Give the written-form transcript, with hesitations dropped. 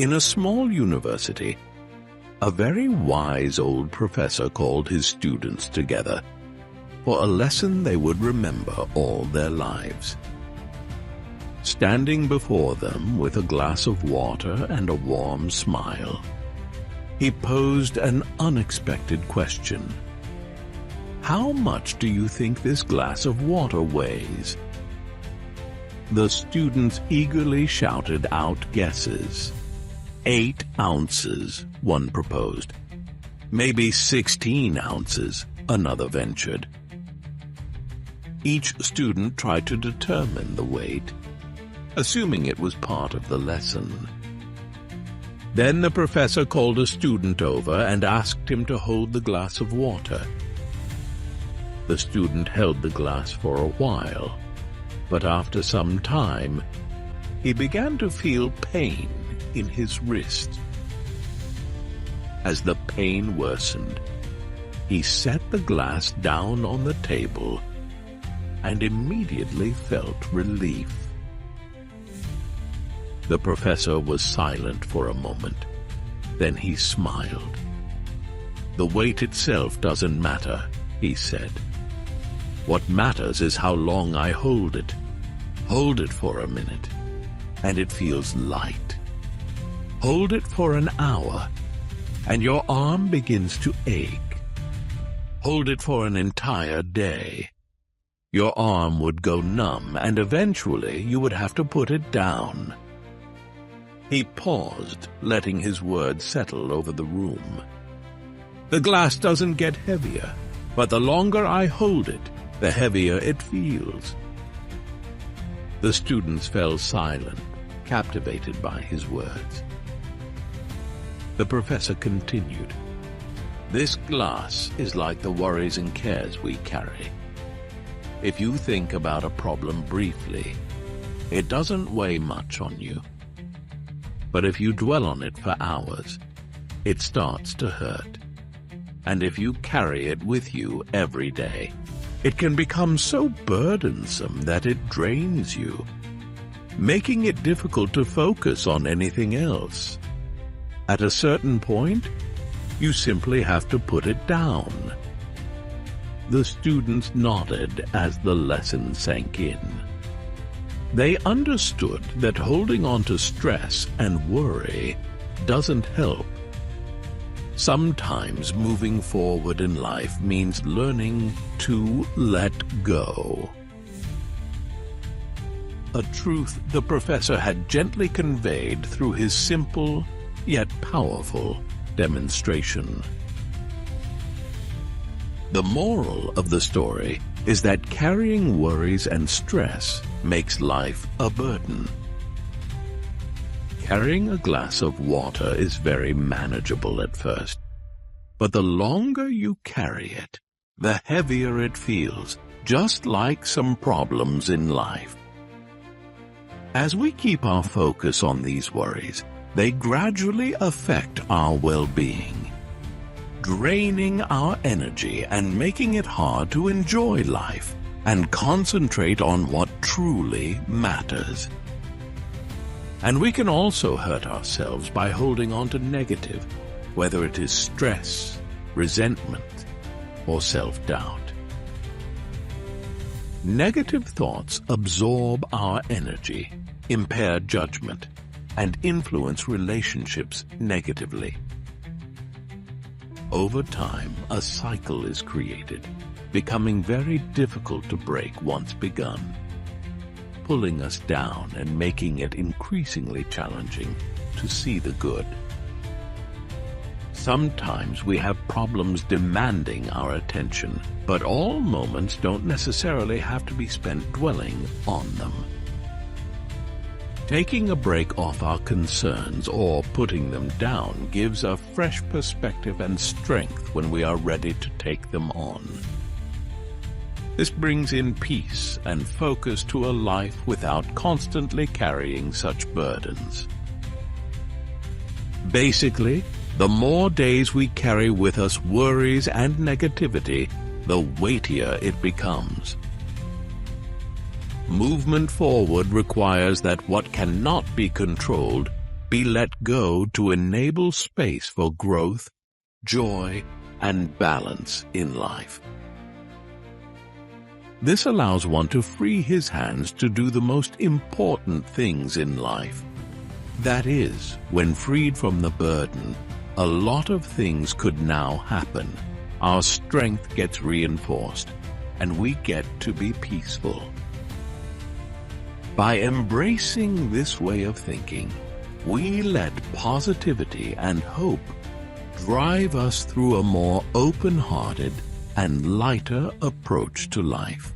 In a small university, a very wise old professor called his students together for a lesson they would remember all their lives. Standing before them with a glass of water and a warm smile, he posed an unexpected question. "How much do you think this glass of water weighs?" The students eagerly shouted out guesses. 8 ounces, one proposed. "Maybe 16 ounces, another ventured. Each student tried to determine the weight, assuming it was part of the lesson. Then the professor called a student over and asked him to hold the glass of water. The student held the glass for a while, but after some time, he began to feel pain in his wrist. As the pain worsened, he set the glass down on the table and immediately felt relief. The professor was silent for a moment. Then he smiled. "The weight itself doesn't matter," he said. "What matters is how long I hold it. Hold it for a minute, and it feels light. Hold it for an hour, and your arm begins to ache. Hold it for an entire day. Your arm would go numb, and eventually you would have to put it down." He paused, letting his words settle over the room. "The glass doesn't get heavier, but the longer I hold it, the heavier it feels." The students fell silent, captivated by his words. The professor continued, "This glass is like the worries and cares we carry. If you think about a problem briefly, it doesn't weigh much on you. But if you dwell on it for hours, it starts to hurt. And if you carry it with you every day, it can become so burdensome that it drains you, making it difficult to focus on anything else. At a certain point, you simply have to put it down." The students nodded as the lesson sank in. They understood that holding on to stress and worry doesn't help. Sometimes moving forward in life means learning to let go. A truth the professor had gently conveyed through his simple yet powerful demonstration. The moral of the story is that carrying worries and stress makes life a burden. Carrying a glass of water is very manageable at first, but the longer you carry it, the heavier it feels, just like some problems in life. As we keep our focus on these worries, they gradually affect our well-being, draining our energy and making it hard to enjoy life and concentrate on what truly matters. And we can also hurt ourselves by holding on to negative, whether it is stress, resentment, or self-doubt. Negative thoughts absorb our energy, impair judgment, and influence relationships negatively. Over time, a cycle is created, becoming very difficult to break once begun, pulling us down and making it increasingly challenging to see the good. Sometimes we have problems demanding our attention, but all moments don't necessarily have to be spent dwelling on them. Taking a break off our concerns or putting them down gives a fresh perspective and strength when we are ready to take them on. This brings in peace and focus to a life without constantly carrying such burdens. Basically, the more days we carry with us worries and negativity, the weightier it becomes. Movement forward requires that what cannot be controlled be let go to enable space for growth, joy, and balance in life. This allows one to free his hands to do the most important things in life. That is, when freed from the burden, a lot of things could now happen. Our strength gets reinforced, and we get to be peaceful. By embracing this way of thinking, we let positivity and hope drive us through a more open-hearted and lighter approach to life.